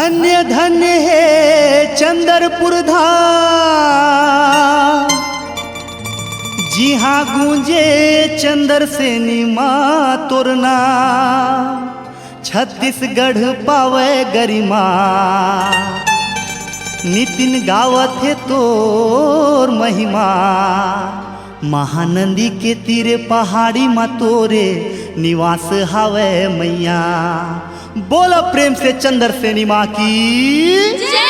धन्य धन्य है चंद्रपुर धाम, जी हाँ गूंजे चंद्रसेनी माँ तोरना। छत्तीसगढ़ पावे गरिमा, नितिन गावत है तोर महिमा। महानंदी के तीरे पहाड़ी मा तोरे निवास हावे मैया। बोलो प्रेम से चंद्रसेनी माँ की जय।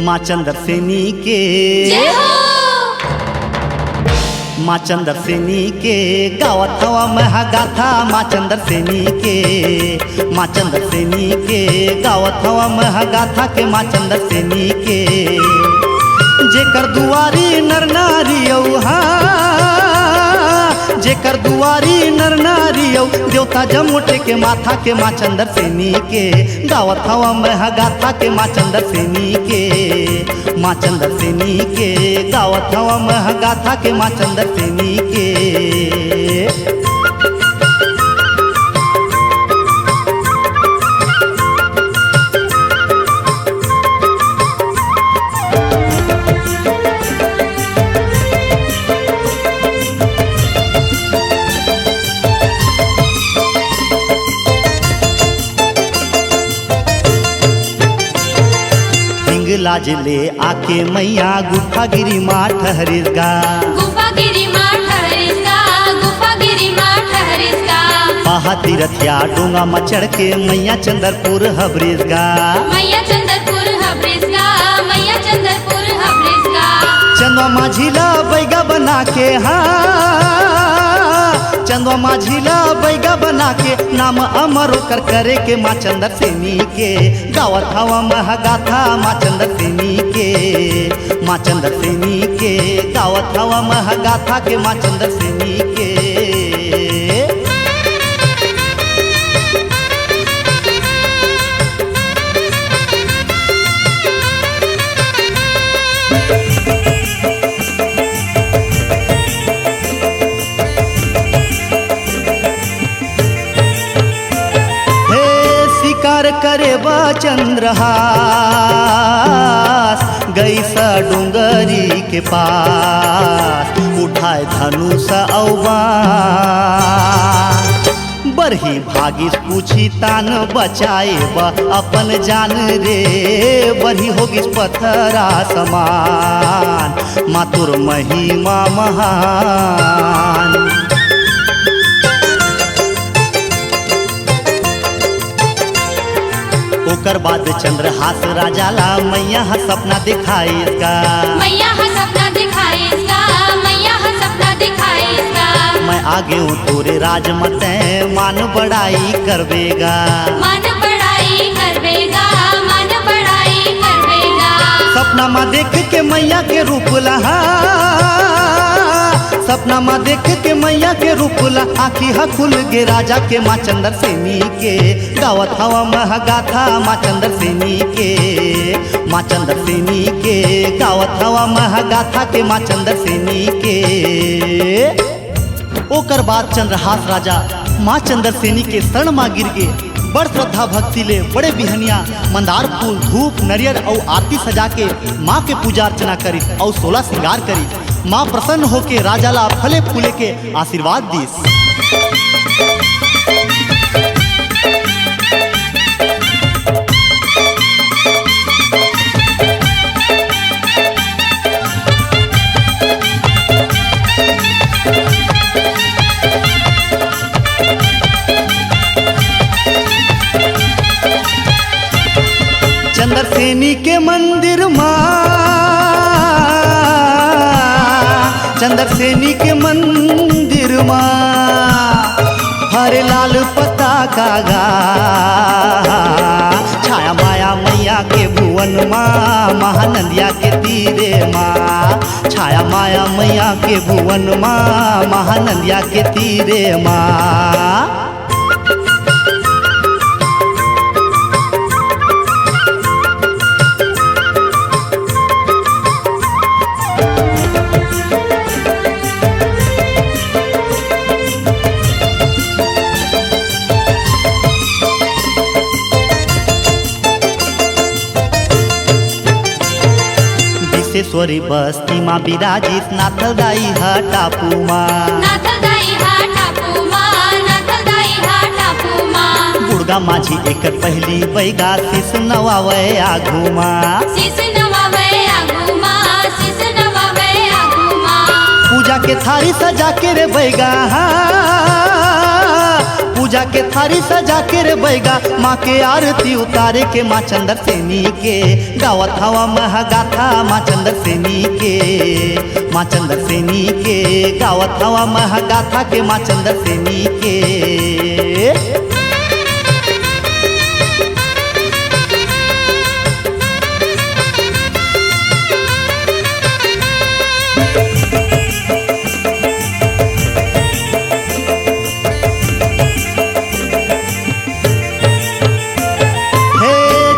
माँ चंद्रसेनी के जय हो। माँ चंद्रसेनी के गावत हवा महा गाथा। माँ चंद्रसेनी के, माँ चंद्रसेनी के गावत हवा महा गाथा के। माँ चंद्रसेनी के जेकर दुआरी नर नारी औहा, जेकर दुआरी नर नारी औ देवता जमुटे के माथा के। माँ चंद्रसेनी के गावत हवा महा गाथा के। माँ चंद्रसेनी के, माँ चंद्रसेनी के गावत हवा महा गाथा के। माँ चंद्रसेनी के लाज ले आके मैया गुफा गिरी माँ ठहरिसगा। गुफा गिरी माँ ठहरिसगा, गुफा गिरी माँ ठहरिसगा। पहा तीरथिया डोंगा में चढ़ के मैया चंद्रपुर हबरिसगा। मैया चंद्रपुर हबरिसगा, मैया चंद्रपुर हबरिसगा। चंदवा माझीला बैगा बना के, हाँ चंदवा माझीला बैगा बना के नाम अमर कर करे के। माँ चंद्रसेनी के गावत हवा महा गाथा। माँ चंद्रसेनी के, माँ चंद्रसेनी के गावत हवा महा गाथा के। माँ चंद्रसेनी के करे बा चंद्रहास गई सा डूंगरी के पास। उठाए धनुष औबा बरही भागिस पूछी तान बचाए बा अपन जान रे। बरही होगिस पत्थरा समान मातुर महिमा महान। ओकर बाद चंद्रहास राजा ला मैया हा सपना दिखाईसगा। मैया हा सपना दिखाईसगा, मैया हा सपना दिखाईसगा। मैं आगे हूँ तोरे राज मते मान बढ़ाई करवेगा। मान बढ़ाई करवेगा, मान बढ़ाई करवेगा। सपना में देख के मैया के रूप लहा, सपना में देख के मैया के रूप ला आखी हा खुल गे राजा के। माँ चंद्रसेनी के गावत हवा महा गाथा। माँ चंद्रसेनी के, माँ चंद्रसेनी के गावत हवा महा गाथा के। माँ चंद्रसेनी के ओकर बाद चंद्रहास राजा माँ चंद्रसेनी के शरण माँ गिर गे। बड़ श्रद्धा भक्ति ले बड़े बिहनिया मंदार फूल धूप नरियर और आरती सजा के माँ के पूजा अर्चना करी और 16 श्रृंगार करी। माँ प्रसन्न होके राजा ला फले फूले के आशीर्वाद दीस। चंद्रसेनी के मंदिर माँ, चंद्रसेनी के मंदिर माँ हरे लाल पता कागा। छाया माया मैया के भुवन माँ महानंदिया के तीरे माँ। छाया माया मैया के भुवन माँ महानंदिया के तीरे माँ। सिद्धेश्वरी बस्ती माँ विराजित नाथल दाई हा टापू माँ। नाथदाई हा टापू माँ, नाथदाई हा टापू माँ। बुढ़गा माझी एकर पहली बैगा शीस नवावे आघू माँ। शीस नवावे आगू माँ, शीस नवावे आगू माँ। पूजा के थारी सजा के रे बैगा, पूजा के थारी सजा के रे बैगा, माँ के आरती उतारे के माँ चंदर सेनी के गावत हवा महगाथा माँ चंदर सेनी के, माँ चंदर सेनी के गावत हवा महगाथा के माँ चंदर सेनी के।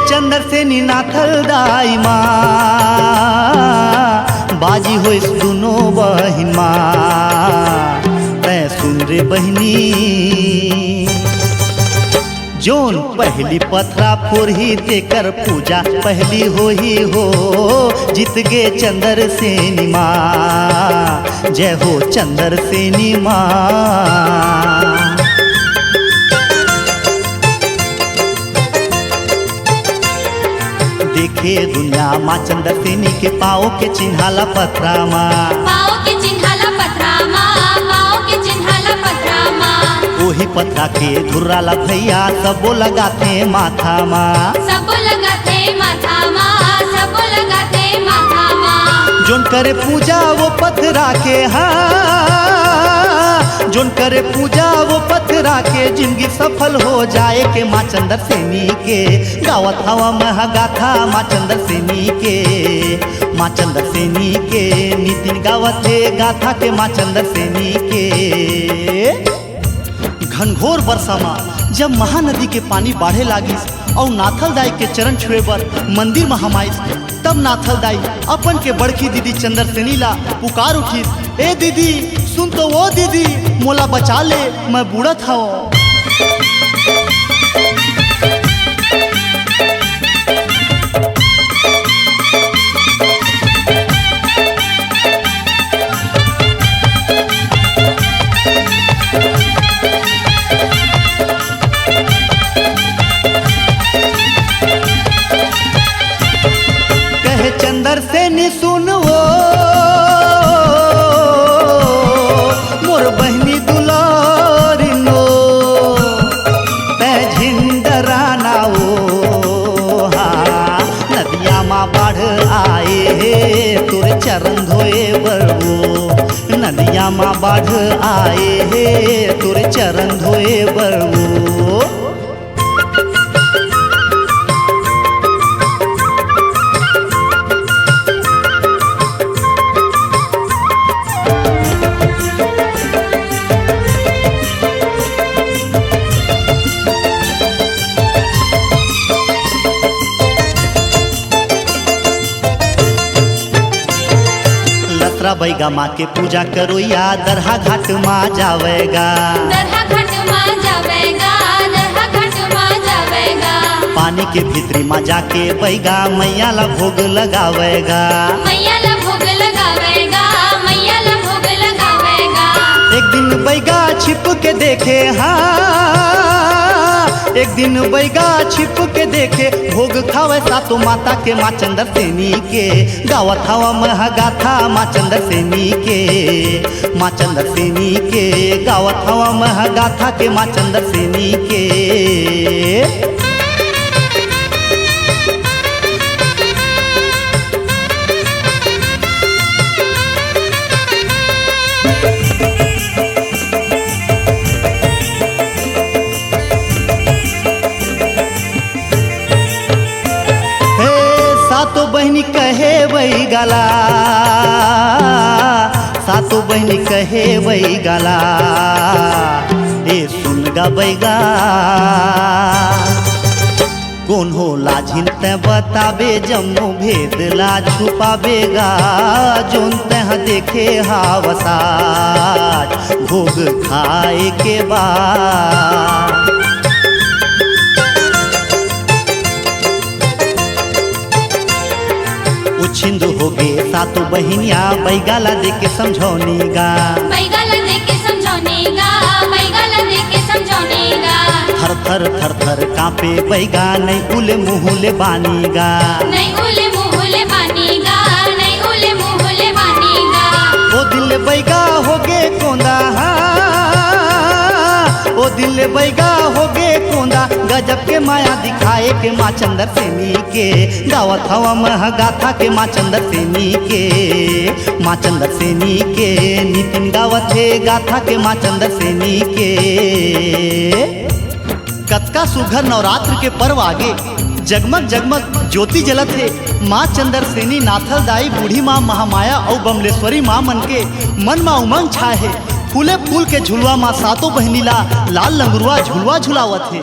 चंदर सेनी नाथल दाई माँ बाजी हो दुनो बहिन माँ। तै सुन रे बहिनी जोन पहली पथरा फोरही तेकर पूजा पहली हो ही हो, जीत गे चंदर सेनी माँ, जय हो चंदर सेनी माँ। देखे दुनिया माँ चंदर सेनी के पाओ के चिन्हाला पथरा माँ। पाओ के चिन्हाला पथरा माँ, पाओ के चिन्हाला पथरा माँ। ओही पथरा के धुर्राला भैया सबो लगाते माथा माँ। सबो लगाते माथा माँ, सबो लगाते माथा माँ। जोन करे पूजा वो पथरा के, हाँ जोन करे पूजा वो पथरा के, जिंदगी सफल हो जाए के माँ चंदर सेनी के गावत हवा महगाथा माँ चंदर सेनी के, माँ चंदर सेनी के नितिन गावत है गाथा के माँ चंदर सेनी के। घनघोर बरसा माँ जब महानदी के पानी बाढ़े लागिस और नाथल दाई के चरण छुए बर मंदिर में हम आइस, तब नाथल दाई अपन के बड़की दीदी चंदर सेनी ला पुकार उठिस, ए दीदी सुन तो वो दीदी मोला बचा ले मैं बूढ़ा था। कहे चंदर सेनी सुन वो मोर बहनी दुलारिनो, तै झिंडराना वो हाँ नदिया माँ बाढ़ आए हे तुर चरण धोए बरवो, नदिया माँ बाढ़ आए हे तुर चरण धोए बरवो। लतरा बैगा माँ के पूजा करो या दरहा घाट माँ जावेगा, दरहा घाट माँ जावेगा, दरहा घाट माँ जावेगा। पानी के भीतरी माँ जाके बैगा मैया ला भोग लगावेगा, मैया ला भोग लगावेगा, मैया ला भोग लगावेगा। एक दिन बैगा छिप के देखे, हाँ एक दिन बैगा छिप के देखे, भोग खावे सातो माता के माँ चंदर सेनी के गावत हवा महगाथा माँ चंदर सेनी के, माँ चंदर सेनी के गावत हवा महगाथा के माँ चंदर सेनी के। सातो बहनी कहे वही गला, सातो बहनी कहे वही गला, ए सुन गा बैगा कौन हो लाझिन ते बताबे जम्मू भेद ला छुपाबेगा, जोन तह देखे हावसाज भोग खाए के बाद। छिंद हो गे सातो बहिनिया बैगाला दे के समझौनी गा बैगाला दे के समझौनेगा बैगाला दे के समझौनेगा थर थर थर थर कांपे बैगा नहीं उले मुहुले बानीगा नहीं उले मुहुले बानीगा नहीं उले मुहुले बानीगा ओ दिल बैगा हो गे कोंदा ओ दिल बैगा हो गे कोंदा गजब के माया दिखाए के माँ चंदर सेनी के गावत हवा मह गाथा के माँ चंदर सेनी के माँ चंदर सेनी के नितिन गावत है गाथा के माँ चंदर सेनी के कतका सुघर नवरात्र के पर्व आगे जगमग जगमग ज्योति जलत है माँ चंदर सेनी नाथल दाई बूढ़ी माँ महामाया और बमलेश्वरी माँ मन के मन में उमंग छाए है फूले फूल के झुलवा माँ सातों बहनीला लाल लंगुरवा झुलवा झुलावत है।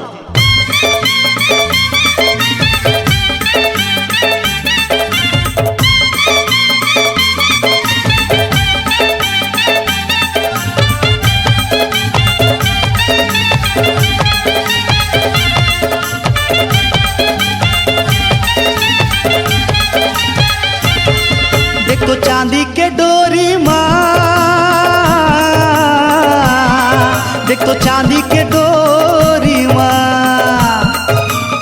देखो चांदी के डोरी माँ देखो चांदी के डोरी माँ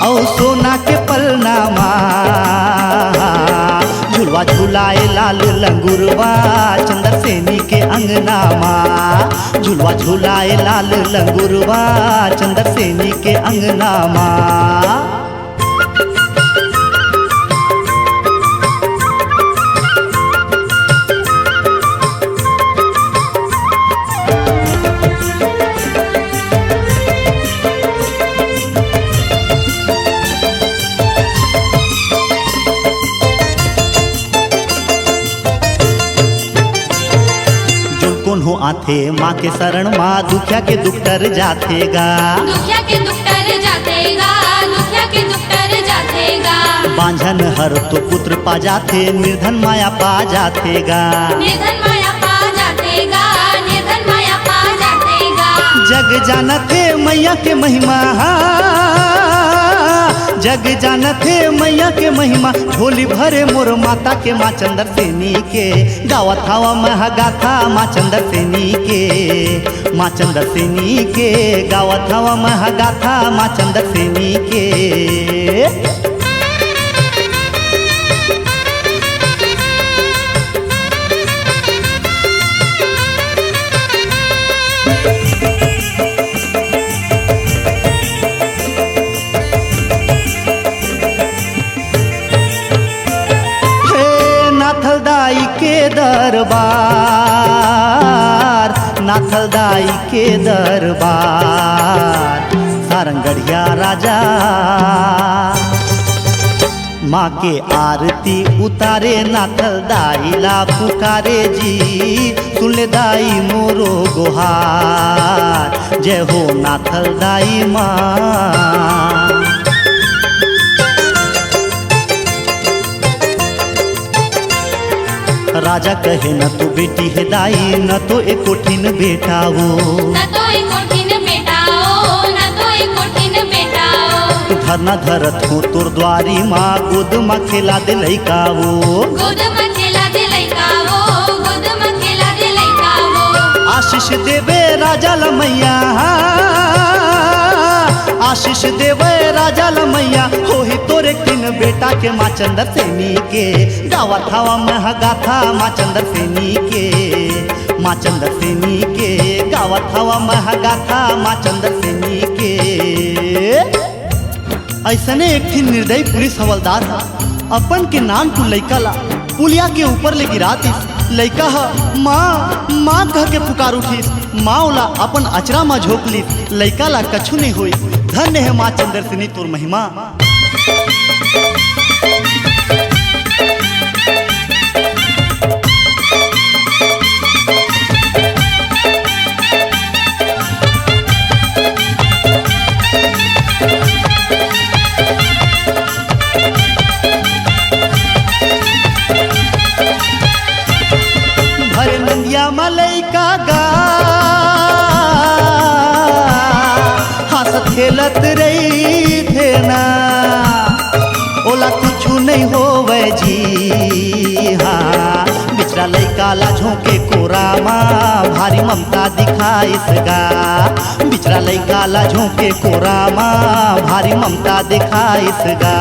और सोना के पलना माँ झुलवा झुलाए लाल लंगुरवा चंदर सेनी के अंगना माँ झुलवा झुलाए लाल लंगुरवा चंदर सेनी के अंगना माँ। हो आथे माँ के शरण माँ दुखिया के दुख टर जाथेगा दुखिया के दुख टर जातेगा दुखिया के दुख टर जातेगा बांझन हर तो पुत्र पा जाते निर्धन माया पा जातेगा निर्धन माया पा जातेगा निर्धन माया पा जातेगा जग जानते मैया के महिमा जग जानते मैया के महिमा झोली भरे मोर माता के माँ चंदर सेनी के गावत हवा मह गाथा माँ चंदर सेनी के माँ चंदर सेनी के गावत हवा मह गाथा माँ चंदर सेनी के। नाथल दाई के दरबार नाथल दाई के दरबार सारंगढ़िया राजा माँ के आरती उतारे नाथल दाई ला पुकारे जी सुन ले दाई मोरो गोहार जय हो नाथल दाई माँ। राजा कहे न तो बेटी है दाई न तो एक कोठिन बेटा वो न तो एक कोठिन बेटा ओ न तो एक कोठिन बेटा ओ धरना धरत हो तोर द्वारी माँ गोद माँ खेला दे लइका वो गोद में खेला दे लइका वो गोद में खेला दे लइका वो आशीष देवे राजा लमैया आशीष देवे राजा लमैया हो ही तोरे किन बेटा के माँ चंदर सेनी के गावत हवा मह गाथा माँ चंदर सेनी के माँ चंदर सेनी के गावत हवा मह गाथा माँ चंदर सेनी के। ऐसने एक थी निर्दयी पुलिस हवलदार है अपन के नाम तू लइका ला पुलिया के ऊपर ले गिरा दिस लइका है माँ माँ कह के पुकार उठीस माँ ओला अपन अचरा में झोंक लीस लइका ला कछु नहीं हुई धन्य है माँ चंदर सेनी तोर महिमा। भरे नंदिया मलैका गा हंसत खेलत रही थे ना ओला कुछ नहीं होवे जी झोंके कोरामा भारी ममता दिखाइस गा बिचरा लइका ला झोंके कोरामा भारी ममता दिखाइस गा।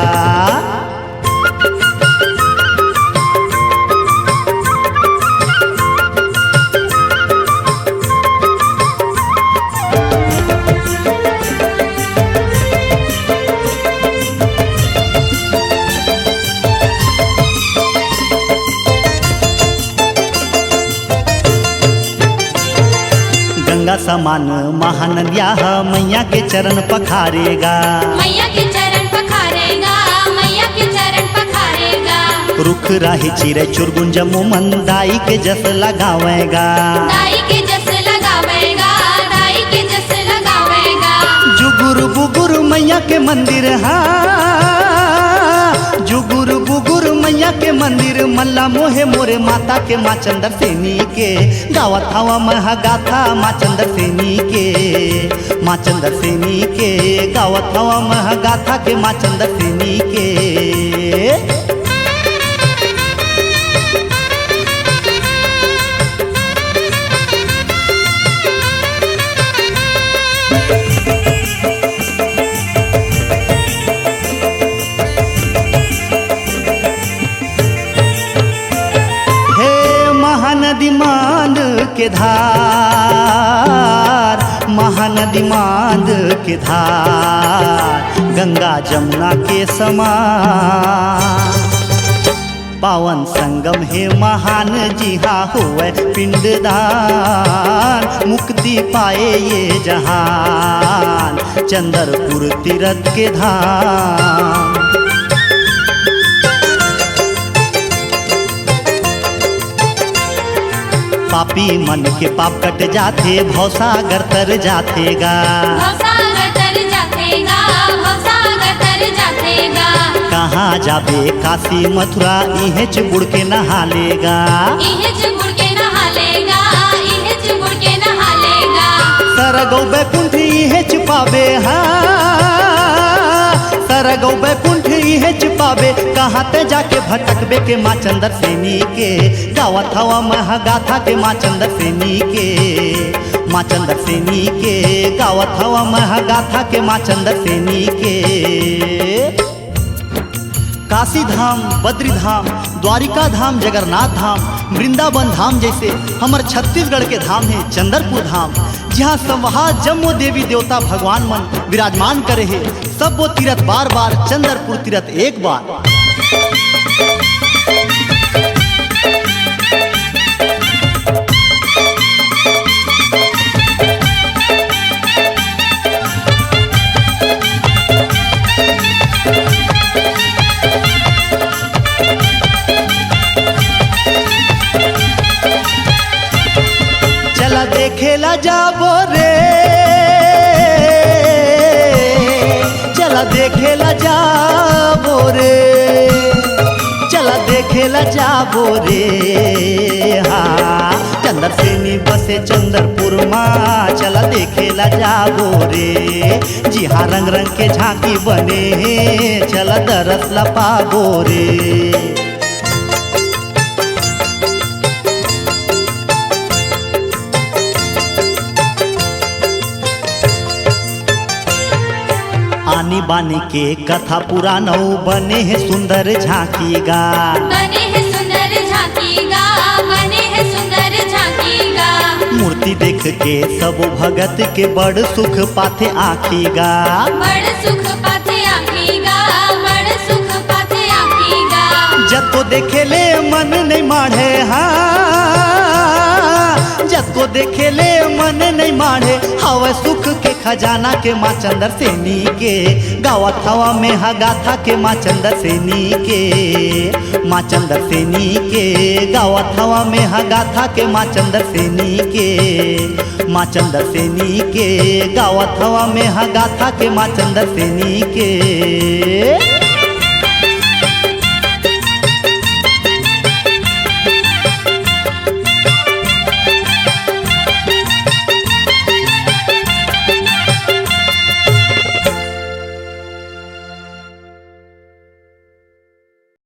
गंगा समान महानदिया मैया के चरण पखारेगा मैया के चरण पखारेगा मैया के चरण पखारेगा। रुख राही चिरे चुरगुंज मुमन दाई के जस लगावेगा दाई के जस लगावेगा दाई के जस लगावेगा। जुगुर बुगुर मैया के मंदिर जुगुर बुगुर मैया के मंदिर मल्ला मोहे मोरे माता के माँ चंदर सेनी के गावत हवा महागाथा माँ चंदर सेनी के माँ चंदर सेनी के गावत हवा महागाथा के माँ चंदर सेनी के। महानदी मांद के धार महानदी मांद के धार गंगा जमुना के समान पावन संगम है महान जिहा हुए पिंडदान मुक्ति पाए ये जहान चंदरपुर तीरथ के धाम। पापी मन के पाप कट जाते भवसागर तर जातेगा भवसागर तर जातेगा भवसागर तर जातेगा। कहाँ जाबे काशी मथुरा इहे चुबुड़ के नहा लेगा इहे चुबुड़ के नहा लेगा इहे चुबुड़ के नहा लेगा। सरगौ बैकुंठ इहे छुपाबे सरगौ बैकुंठ इहे छुपाबे कहाँ ते जाके भटकबे के माँ चंदर सेनी के गावत हवा महागाथा के माँ चंदर सेनी के माँ चंदर सेनी के गावत हवा महागाथा के माँ चंदर सेनी के। काशी धाम बद्री धाम द्वारिका धाम जगन्नाथ धाम वृंदावन धाम जैसे हमर छत्तीसगढ़ के धाम है चंदरपुर धाम जहाँ संवहा जम्मो देवी देवता भगवान मन विराजमान करे है सब वो तीरथ बार बार चंदरपुर तीरथ एक बार। चला देखेला जाबो रे चला देखेला जाबो रे चला देखेला जाबो रे हाँ चंदर सेनी बसे चंदरपुर माँ चला देखेला जाबो रे जी हाँ रंग रंग के झांकी बने चला दरस ला पाबो रे। आनी बानी के कथा पुरानो बने है सुंदर झांकीगा बने है सुंदर झांकीगा बने है सुंदर झांकीगा। मूर्ति देख के सब भगत के बड़ सुख पाथे आखीगा बड़ सुख पाथे आखीगा बड़ सुख पाथे आखीगा। जतो देखेले मन नहीं माढ़े जतो देखेले मन नहीं माढ़े हवा सुख के खजाना के माँ चंदर सेनी के गावत हवा में गाथा के माँ चंदर सेनी के माँ चंदर सेनी के गावत हवा में गाथा के माँ चंदर सेनी के माँ चंदर सेनी के गावत हवा में गाथा के माँ चंदर सेनी के।